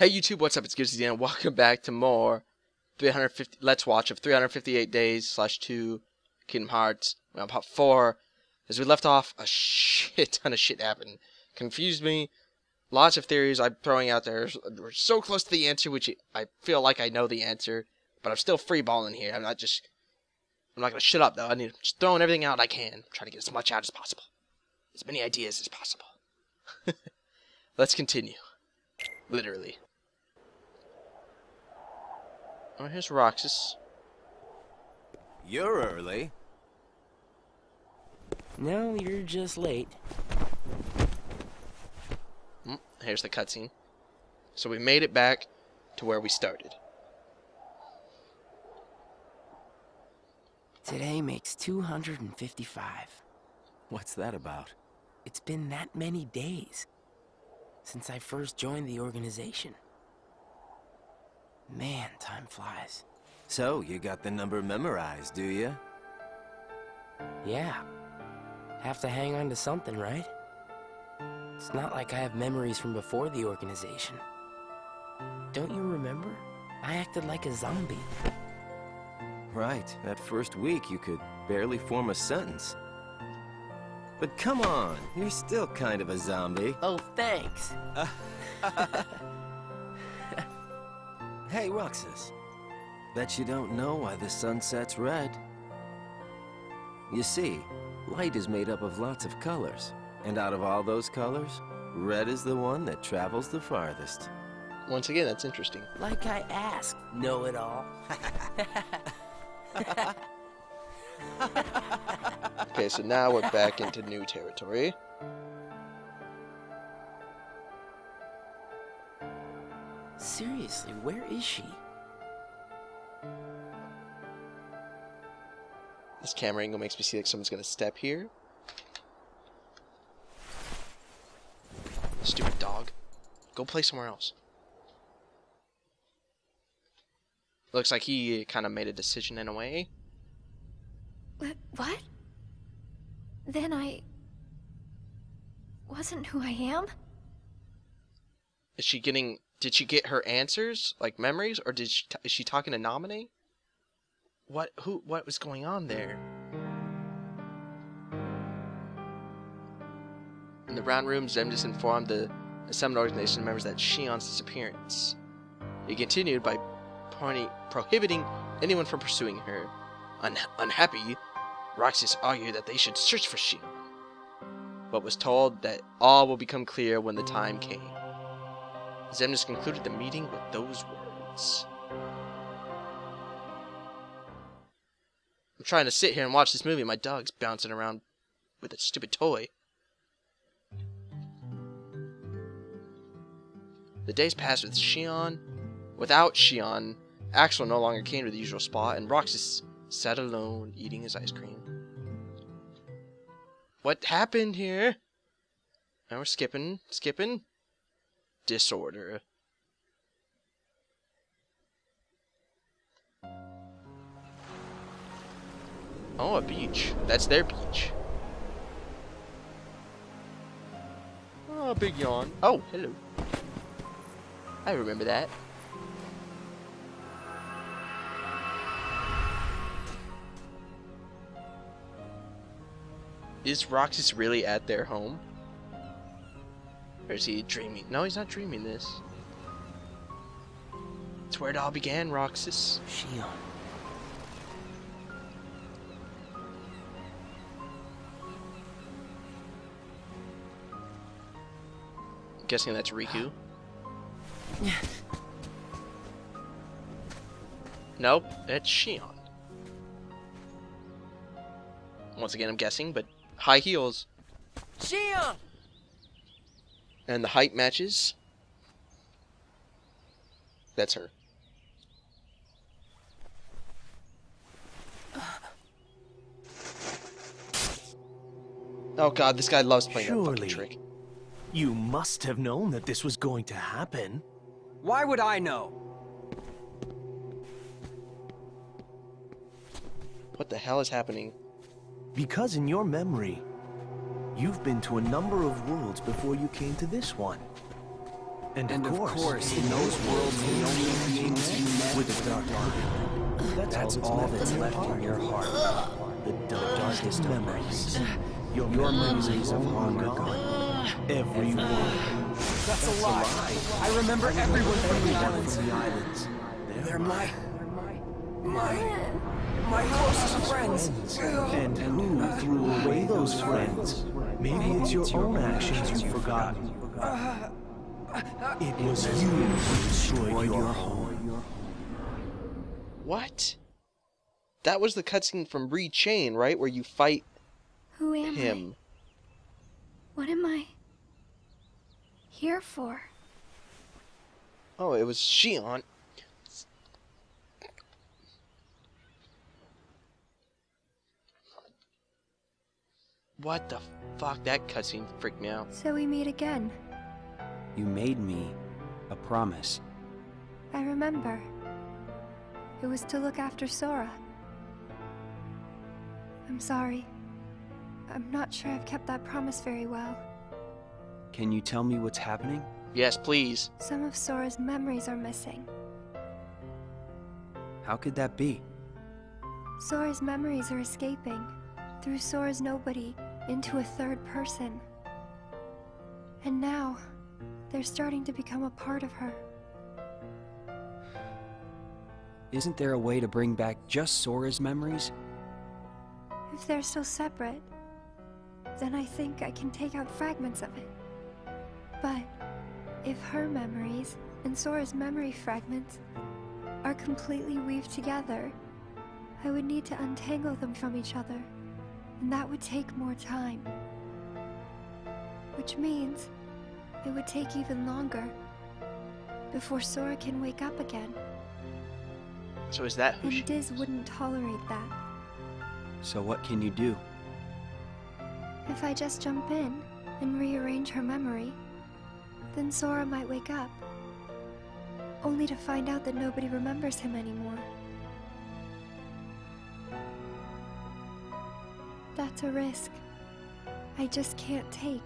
Hey YouTube, what's up? It's Gibsy and welcome back to more 350 Let's Watch of 358 Days /2 Kingdom Hearts. We're on part 4. As we left off, a shit ton of shit happened. Confused me. Lots of theories I'm throwing out there. We're so close to the answer, which I feel like I know the answer, but I'm still freeballing here. I'm not gonna shut up though. I'm just throwing everything out I can. Trying to get as much out as possible. As many ideas as possible. Let's continue. Literally. Oh, here's Roxas. You're early. No, you're just late. Here's the cutscene. So we made it back to where we started. Today makes 255. What's that about? It's been that many days since I first joined the organization. Man, time flies. So, you got the number memorized, do you? Yeah. Have to hang on to something, right? It's not like I have memories from before the organization. Don't you remember? I acted like a zombie. Right. That first week, you could barely form a sentence. But come on, you're still kind of a zombie. Oh, thanks. Hey, Roxas. Bet you don't know why the sun sets red. You see, light is made up of lots of colors. And out of all those colors, red is the one that travels the farthest. Once again, that's interesting. Like I asked, know-it-all. Okay, so now we're back into new territory. Seriously, where is she? This camera angle makes me see like someone's gonna step here. Stupid dog. Go play somewhere else. Looks like he kind of made a decision in a way. What? Then I wasn't who I am? Is she getting... Did she get her answers, like memories, or is she talking to Nominate? What was going on there? In the round room, Xemnas informed the assembled organization members that Xion's disappearance. He continued by prohibiting anyone from pursuing her. Unhappy, Roxas argued that they should search for Xion, but was told that all will become clear when the time came. Xemnas concluded the meeting with those words. I'm trying to sit here and watch this movie and my dog's bouncing around with a stupid toy. The days passed with Xion. Without Xion, Axel no longer came to the usual spot and Roxas sat alone eating his ice cream. What happened here? Now we're skipping. Disorder. Oh, a beach. That's their beach. Oh, big yawn. Oh, hello. I remember that. Is Roxas really at their home? Or is he dreaming? No, he's not dreaming this. It's where it all began, Roxas. Xion. I'm guessing that's Riku. Nope, that's Xion. Once again, I'm guessing, but high heels. Xion! And the height matches. That's her. Oh god, this guy loves playing that fucking trick. You must have known that this was going to happen. Why would I know? What the hell is happening? Because in your memory, you've been to a number of worlds before you came to this one. And And of of course, course, in those worlds, the only beings you met with the dark heart. that's all that's left in your heart. The darkest memories. Your memories of of long gone. Everyone. That's a lie. I remember everyone from the islands. From the islands. They're my closest friends. And who threw away those friends? Maybe it's your own actions you've forgotten. It was you who destroyed your home. What? That was the cutscene from Rechain, right? Where you fight Who am him. I? What am I here for? Oh, it was Xion. What the fuck? That cutscene freaked me out. So we meet again. You made me a promise. I remember. It was to look after Sora. I'm sorry. I'm not sure I've kept that promise very well. Can you tell me what's happening? Yes, please. Some of Sora's memories are missing. How could that be? Sora's memories are escaping through Sora's nobody into a third person. And now, they're starting to become a part of her. Isn't there a way to bring back just Sora's memories? If they're still separate, then I think I can take out fragments of it. But if her memories and Sora's memory fragments are completely weaved together, I would need to untangle them from each other, and that would take more time. Which means it would take even longer before Sora can wake up again. So is that who And she... Diz wouldn't tolerate that. So what can you do? If I just jump in and rearrange her memory, then Sora might wake up, only to find out that nobody remembers him anymore. That's a risk I just can't take.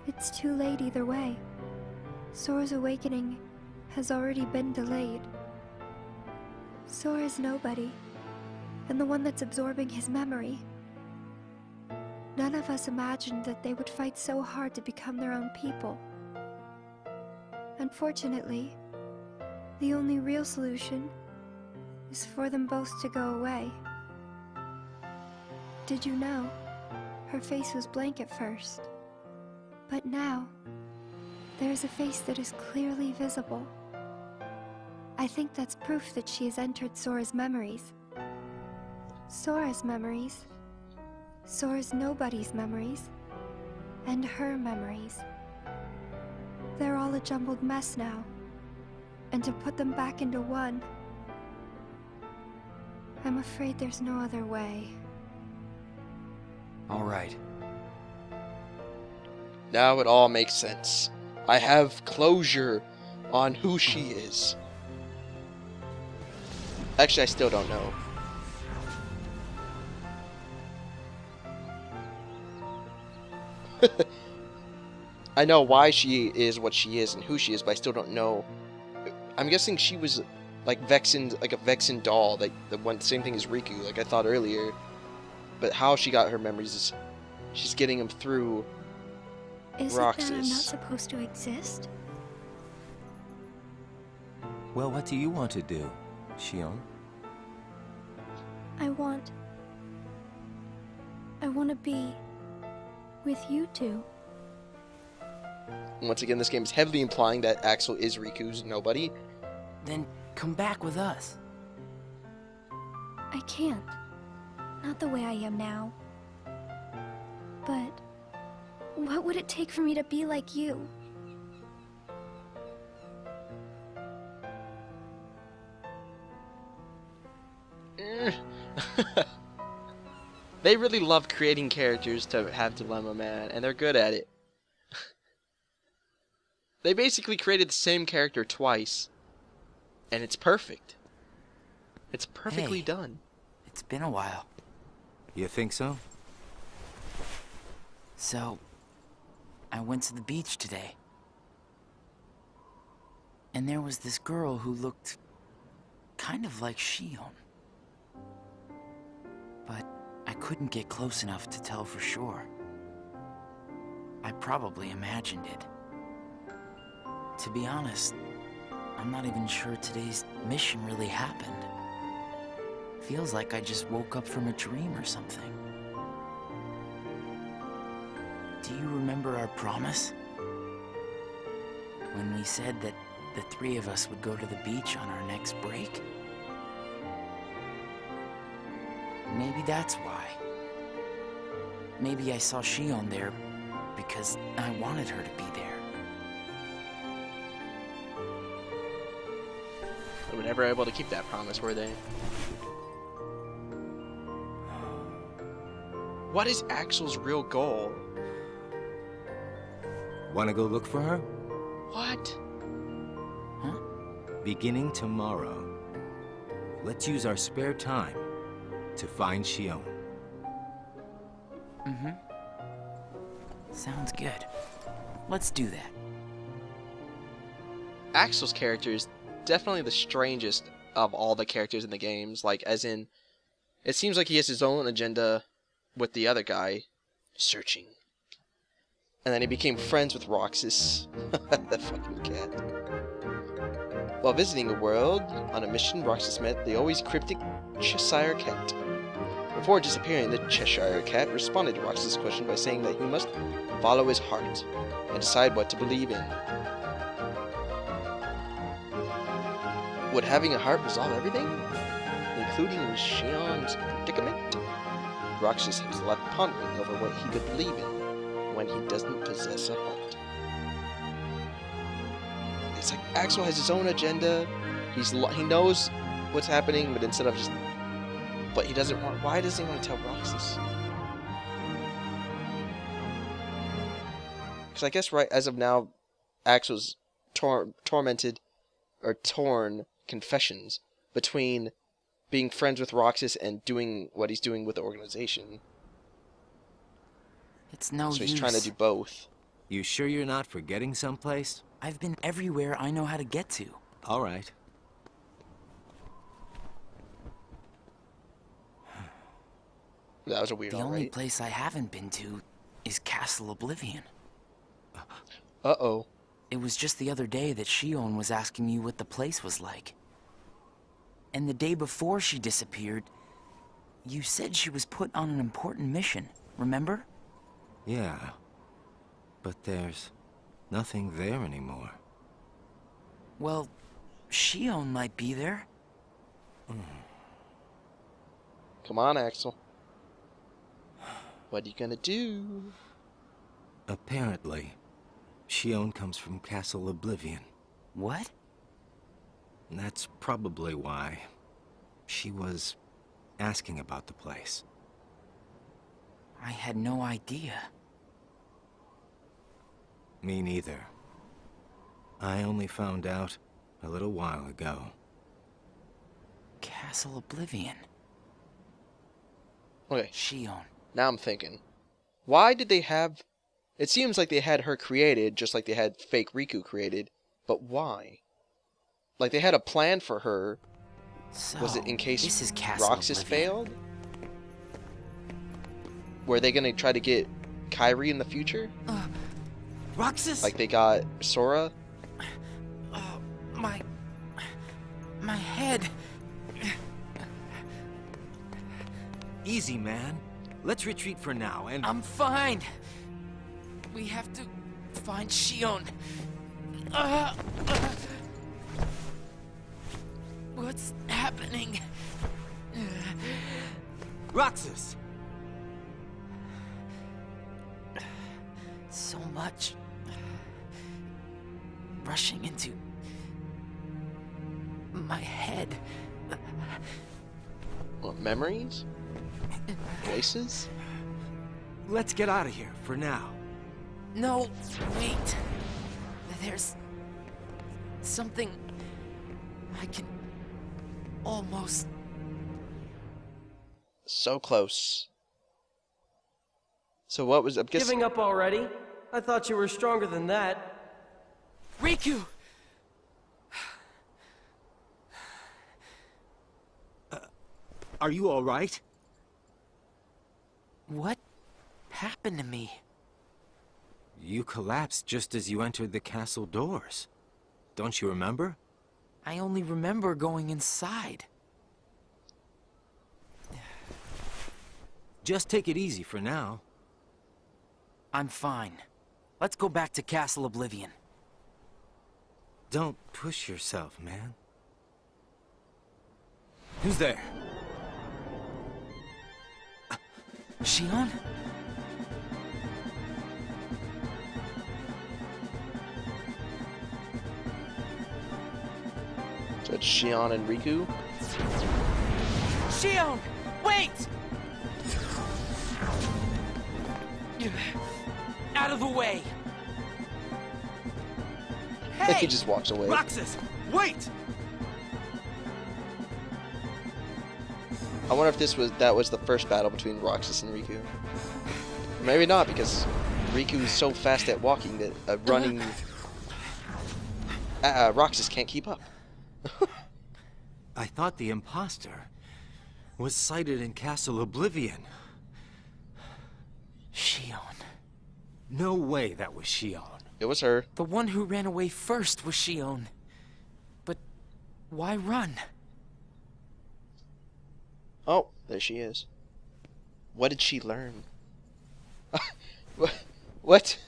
It's too late either way. Sora's awakening has already been delayed. Sora's nobody, and the one that's absorbing his memory. None of us imagined that they would fight so hard to become their own people. Unfortunately, the only real solution is for them both to go away. Did you know? Her face was blank at first. But now, there is a face that is clearly visible. I think that's proof that she has entered Sora's memories. Sora's memories, Sora's nobody's memories, and her memories. They're all a jumbled mess now, and to put them back into one, I'm afraid there's no other way. All right. Now it all makes sense. I have closure on who she is. Actually, I still don't know. I know why she is what she is and who she is, but I still don't know. I'm guessing she was like Vexen, like a Vexen doll, like the one same thing as Riku, like I thought earlier. But how she got her memories is she's getting them through Is it that I'm not Roxas. supposed to exist? Well, what do you want to do, Xion? I want to be with you two. Once again, this game is heavily implying that Axel is Riku's nobody. Then come back with us. I can't. Not the way I am now. But what would it take for me to be like you? They really love creating characters to have dilemma, man, and they're good at it. They basically created the same character twice, and it's perfect. It's perfectly Hey. done. It's been a while. You think so? So, I went to the beach today. And there was this girl who looked kind of like Xion. But I couldn't get close enough to tell for sure. I probably imagined it. To be honest, I'm not even sure today's mission really happened. Feels like I just woke up from a dream or something. Do you remember our promise? When we said that the three of us would go to the beach on our next break? Maybe that's why. Maybe I saw Xion there because I wanted her to be there. They were never able to keep that promise, were they? What is Axel's real goal? Wanna go look for her? What? Huh? Beginning tomorrow. Let's use our spare time to find Xion. Mm-hmm. Sounds good. Let's do that. Axel's character is definitely the strangest of all the characters in the games. Like, as in, it seems like he has his own agenda with the other guy, searching. And then he became friends with Roxas, that fucking cat. While visiting a world on a mission, Roxas met the always cryptic Cheshire Cat. Before disappearing, the Cheshire Cat responded to Roxas' question by saying that he must follow his heart and decide what to believe in. Would having a heart resolve everything? Including Xion's predicament? Roxas was left pondering over what he could believe in when he doesn't possess a heart. It's like Axel has his own agenda. He knows what's happening, but instead of just... But he doesn't want... Why doesn't he want to tell Roxas? Because I guess right as of now, Axel's tormented or torn confessions between being friends with Roxas and doing what he's doing with the organization. It's no use. So he's trying to do both. You sure you're not forgetting someplace? I've been everywhere I know how to get to. All right. That was a weird The one, only right? place I haven't been to is Castle Oblivion. Uh-oh. It was just the other day that Xion was asking you what the place was like. And the day before she disappeared, you said she was put on an important mission, remember? Yeah. But there's nothing there anymore. Well, Xion might be there. Come on, Axel. What are you gonna do? Apparently, Xion comes from Castle Oblivion. What? And that's probably why she was asking about the place. I had no idea. Me neither. I only found out a little while ago. Castle Oblivion. Okay, Xion. now I'm thinking. Why did they have... It seems like they had her created, just like they had fake Riku created. But why? Like, they had a plan for her. So, Was it in case this is Castle Roxas Oblivion. failed? Were they gonna try to get Kairi in the future? Roxas? Like they got Sora? Oh, my head. Easy, man. Let's retreat for now, and... I'm fine. We have to find Xion. What's happening? Roxas! So much. Rushing into my head. What, memories? Voices? Let's get out of here, for now. No, wait. There's something I can almost... So close. So what was... I'm guessing... Giving up already? I thought you were stronger than that. Riku! Are you all right? What happened to me? You collapsed just as you entered the castle doors. Don't you remember? I only remember going inside. Just take it easy for now. I'm fine. Let's go back to Castle Oblivion. Don't push yourself, man. Who's there? Xion? So it's Xion and Riku. Xion! Wait! Out of the way! He Hey! just walks away. Roxas, wait! I wonder if that was the first battle between Roxas and Riku. Maybe not, because Riku is so fast at walking that running Roxas can't keep up. I thought the imposter was sighted in Castle Oblivion. Xion. No way that was Xion. It was her. The one who ran away first was Xion. But why run? Oh, there she is. What did she learn? What?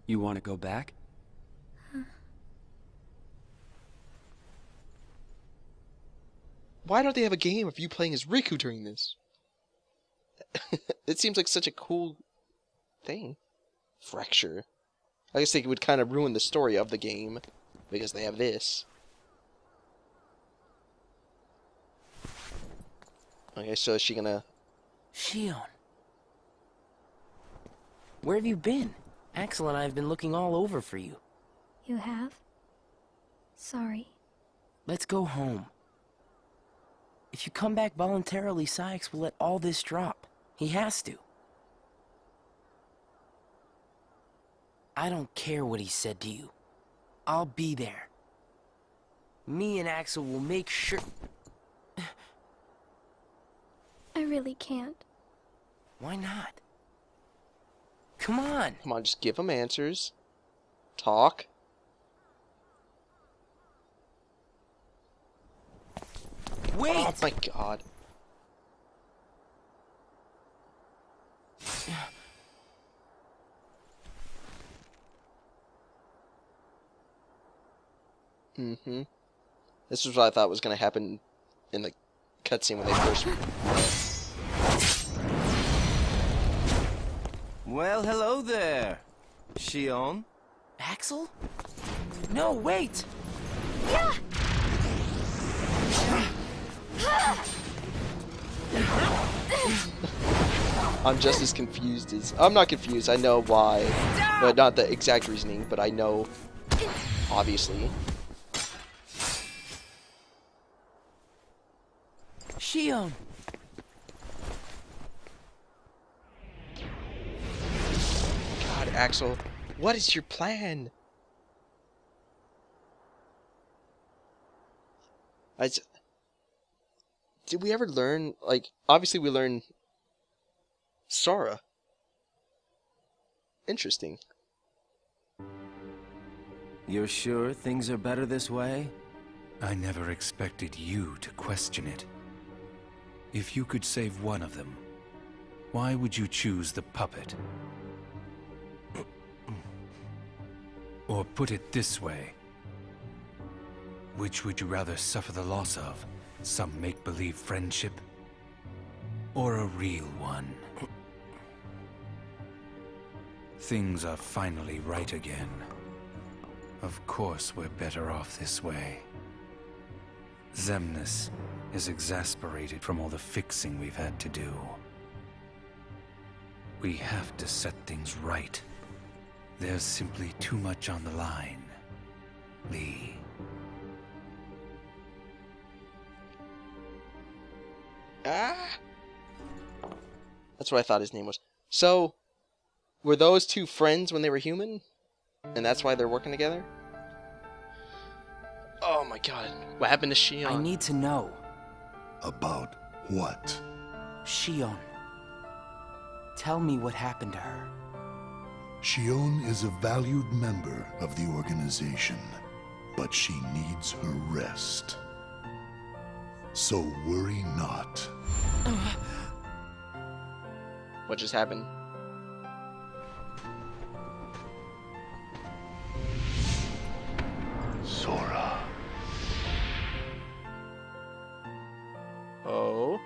You want to go back? Why don't they have a game of you playing as Riku during this? It seems like such a cool thing. Fracture. I guess they would kind of ruin the story of the game because they have this. Okay, so is she gonna... Xion. Where have you been? Axel and I have been looking all over for you. You have? Sorry. Let's go home. If you come back voluntarily, Sykes will let all this drop. He has to. I don't care what he said to you. I'll be there. Me and Axel will make sure... I really can't. Why not? Come on. Come on, just give them answers. Talk. Wait! Oh my god. Mm-hmm. This was what I thought was going to happen in the cutscene when they first... Well, hello there, Xion. Axel? No, wait! I'm just as confused as... I'm not confused, I know why. But not the exact reasoning, but I know, obviously. Xion! God, Axel, what is your plan? Did we ever learn, like, obviously we learned Sora. Interesting. You're sure things are better this way? I never expected you to question it. If you could save one of them, why would you choose the puppet? Or put it this way, which would you rather suffer the loss of? Some make-believe friendship? Or a real one? Things are finally right again. Of course we're better off this way. Xemnas is exasperated from all the fixing we've had to do. We have to set things right. There's simply too much on the line, Lee. Ah! That's what I thought his name was. So, were those two friends when they were human? And that's why they're working together? Oh my god. What happened to Xion? I need to know. About What? Xion. Tell me what happened to her. Xion is a valued member of the organization, but she needs her rest. So worry not. What just happened? Sora. Oh?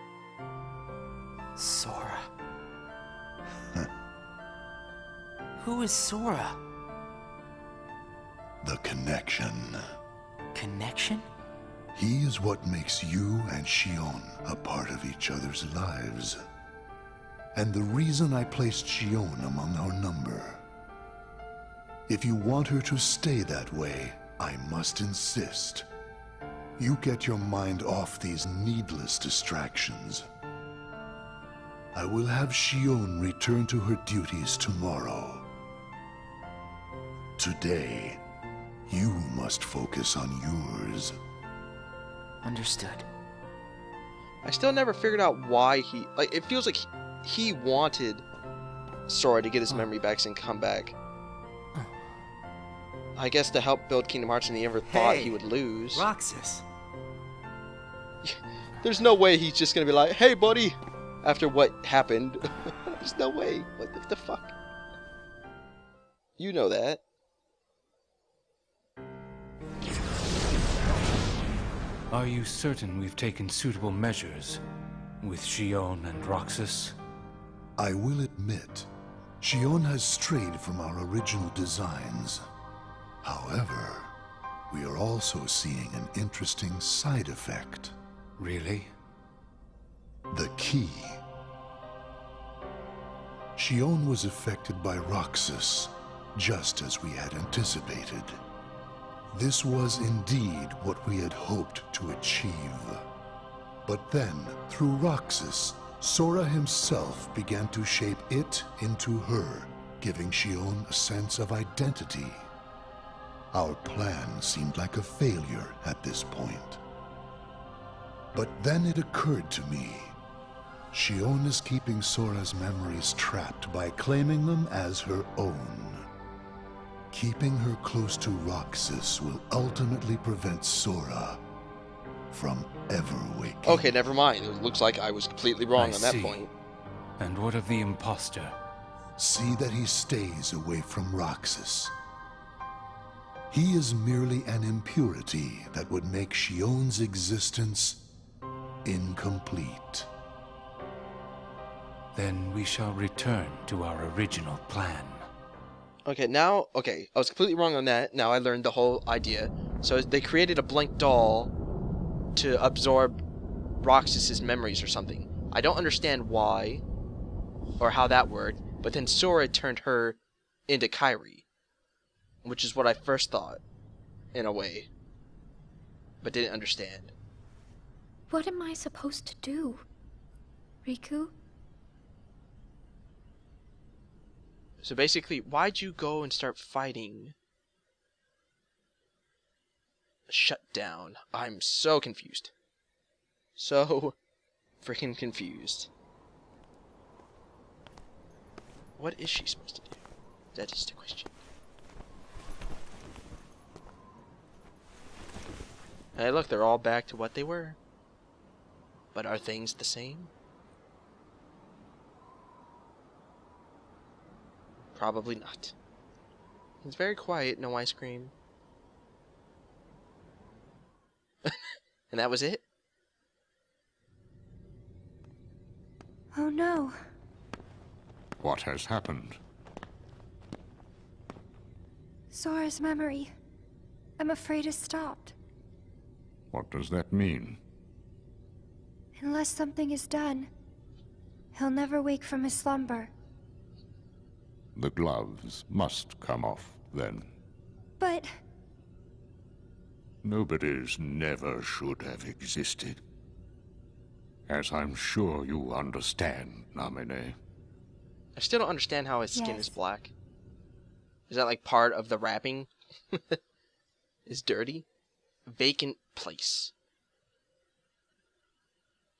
Sora. Who is Sora? The connection. Connection? He is what makes you and Xion a part of each other's lives. And the reason I placed Xion among our number. If you want her to stay that way, I must insist. You get your mind off these needless distractions. I will have Xion return to her duties tomorrow. Today, you must focus on yours. Understood. I still never figured out why he... Like, it feels like he wanted Sora to get his memory back and come back. I guess to help build Kingdom Hearts, and he ever thought he would lose. Roxas. There's no way he's just gonna be like, hey, buddy, after what happened. There's no way. What the fuck? You know that. Are you certain we've taken suitable measures with Xion and Roxas? I will admit, Xion has strayed from our original designs. However, we are also seeing an interesting side effect. Really? The key. Xion was affected by Roxas, just as we had anticipated. This was indeed what we had hoped to achieve. But then, through Roxas, Sora himself began to shape it into her, giving Xion a sense of identity. Our plan seemed like a failure at this point. But then it occurred to me. Xion is keeping Sora's memories trapped by claiming them as her own. Keeping her close to Roxas will ultimately prevent Sora from ever waking. Okay, never mind. It looks like I was completely wrong on that point. And what of the imposter? See that he stays away from Roxas. He is merely an impurity that would make Xion's existence incomplete. Then we shall return to our original plan. Okay, now, I was completely wrong on that. Now I learned the whole idea. So they created a blank doll to absorb Roxas's memories or something. I don't understand why or how that worked, but then Sora turned her into Kairi, which is what I first thought, in a way, but didn't understand. What am I supposed to do, Riku? So basically, why'd you go and start fighting? Shut down. I'm so confused. So freaking confused. What is she supposed to do? That is the question. Hey, look, they're all back to what they were. But are things the same? Probably not. It's very quiet, no ice cream. And that was it? Oh no. What has happened? Sora's memory. I'm afraid it's stopped. What does that mean? Unless something is done, he'll never wake from his slumber. The gloves must come off, then. But... Nobody's never should have existed. As I'm sure you understand, Namine. I still don't understand how his skin Yes. is black. Is that like part of the wrapping? Is dirty? Vacant place.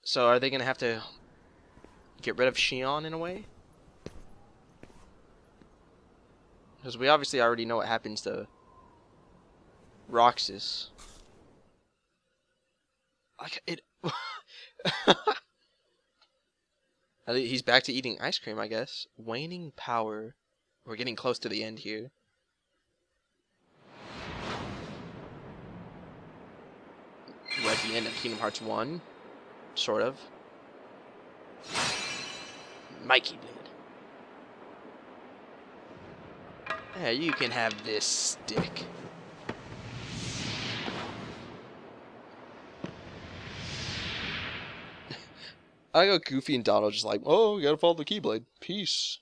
So are they gonna have to get rid of Xion in a way? Because we obviously already know what happens to Roxas. Like it. He's back to eating ice cream, I guess. Waning power. We're getting close to the end here. We're at the end of Kingdom Hearts 1. Sort of. Mikey Blade. Yeah, you can have this stick. I go Goofy and Donald just like, oh, you gotta follow the Keyblade. Peace.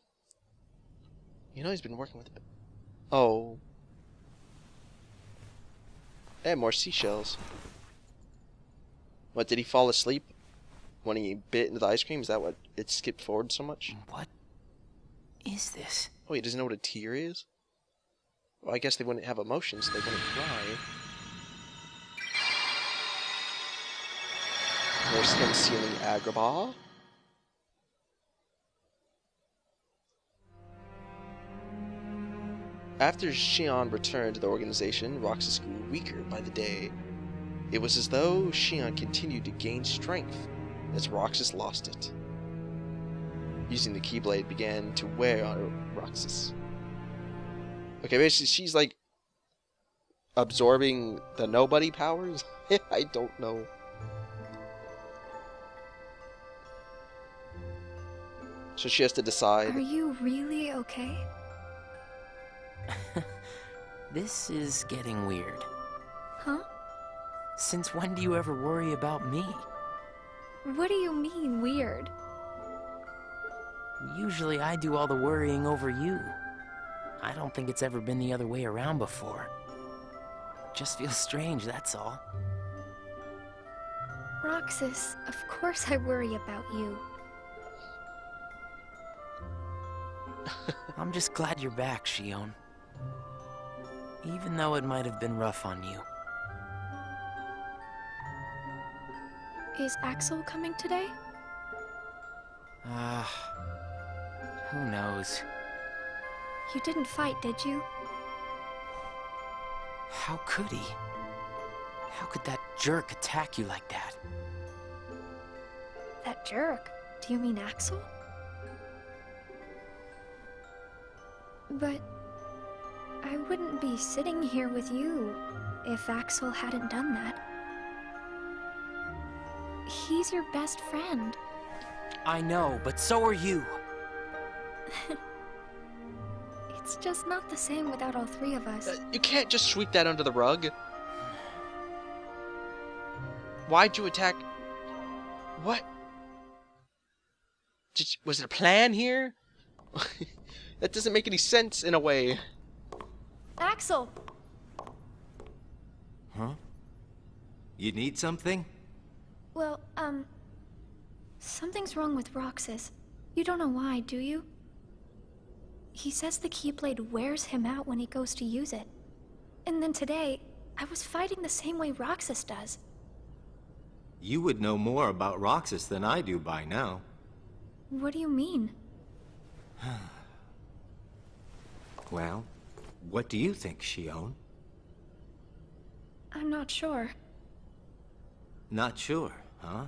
You know he's been working with it. Oh. Hey, more seashells. What, did he fall asleep when he bit into the ice cream? Is that what it skipped forward so much? What is this? Oh, he doesn't know what a tear is? Well, I guess they wouldn't have emotions, so they wouldn't cry. More skin sealing Agrabah. After Xion returned to the organization, Roxas grew weaker by the day. It was as though Xion continued to gain strength as Roxas lost it. Using the Keyblade began to wear on Roxas. Okay, basically she's like absorbing the nobody powers? I don't know. So she has to decide. Are you really okay? This is getting weird. Huh? Since when do you ever worry about me? What do you mean, weird? Usually I do all the worrying over you. I don't think it's ever been the other way around before. Just feels strange, that's all. Roxas, of course I worry about you. I'm just glad you're back, Xion. Even though it might have been rough on you. Is Axel coming today? Who knows? You didn't fight, did you? How could he? How could that jerk attack you like that? That jerk? Do you mean Axel? But I wouldn't be sitting here with you if Axel hadn't done that. He's your best friend. I know, but so are you. It's just not the same without all three of us. You can't just sweep that under the rug. Why'd you attack? What? Was it a plan here? That doesn't make any sense in a way. Axel! Huh? You need something? Well, something's wrong with Roxas. You don't know why, do you? He says the Keyblade wears him out when he goes to use it. And then today, I was fighting the same way Roxas does. You would know more about Roxas than I do by now. What do you mean? Well, what do you think, Xion? I'm not sure. Not sure, huh?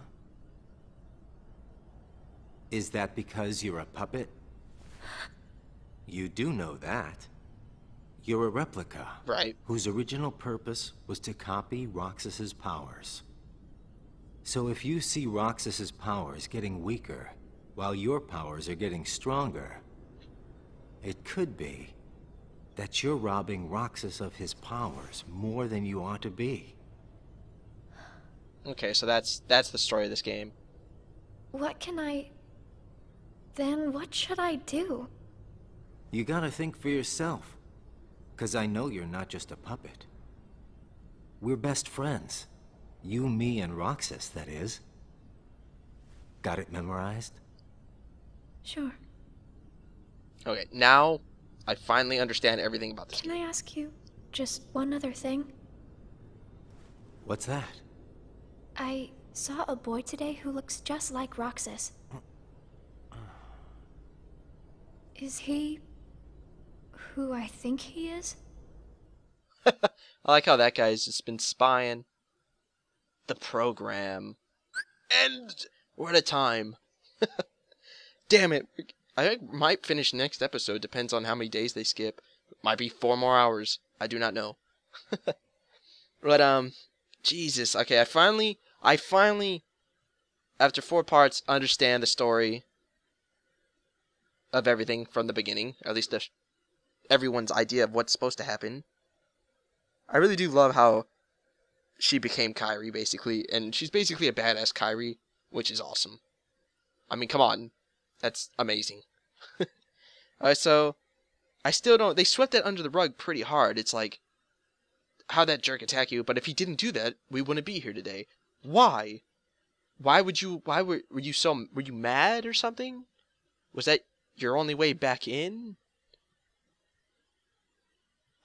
Is that because you're a puppet? You do know that. You're a replica. Right. Whose original purpose was to copy Roxas's powers. So if you see Roxas's powers getting weaker, while your powers are getting stronger, it could be that you're robbing Roxas of his powers more than you ought to be. Okay, so that's the story of this game. What can I... Then what should I do? You gotta think for yourself. 'Cause I know you're not just a puppet. We're best friends. You, me, and Roxas, that is. Got it memorized? Sure. Okay, now I finally understand everything about this Can I ask you just one other thing? What's that? saw a boy today who looks just like Roxas. Is he who I think he is? I like how that guy's just been spying the program. And we're at a time. Damn it. I think we might finish next episode. Depends on how many days they skip. Might be 4 more hours. I do not know. But, Jesus. Okay, I finally, after 4 parts, understand the story of everything from the beginning. At least everyone's idea of what's supposed to happen. I really do love how she became Kairi, basically. And she's basically a badass Kairi, which is awesome. I mean, come on. That's amazing. So, I still don't... They swept that under the rug pretty hard. It's like, how'd that jerk attack you? But if he didn't do that, we wouldn't be here today. Why? Why were you mad or something? Was that your only way back in?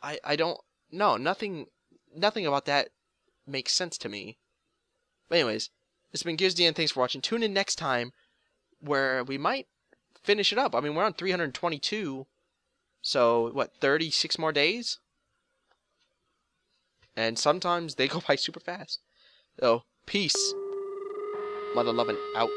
I don't... No, nothing about that makes sense to me. But anyways, this has been Gears DN. Thanks for watching. Tune in next time where we might finish it up. I mean, we're on 322. So, what, 36 more days? And sometimes they go by super fast. So, peace. Mother loving out.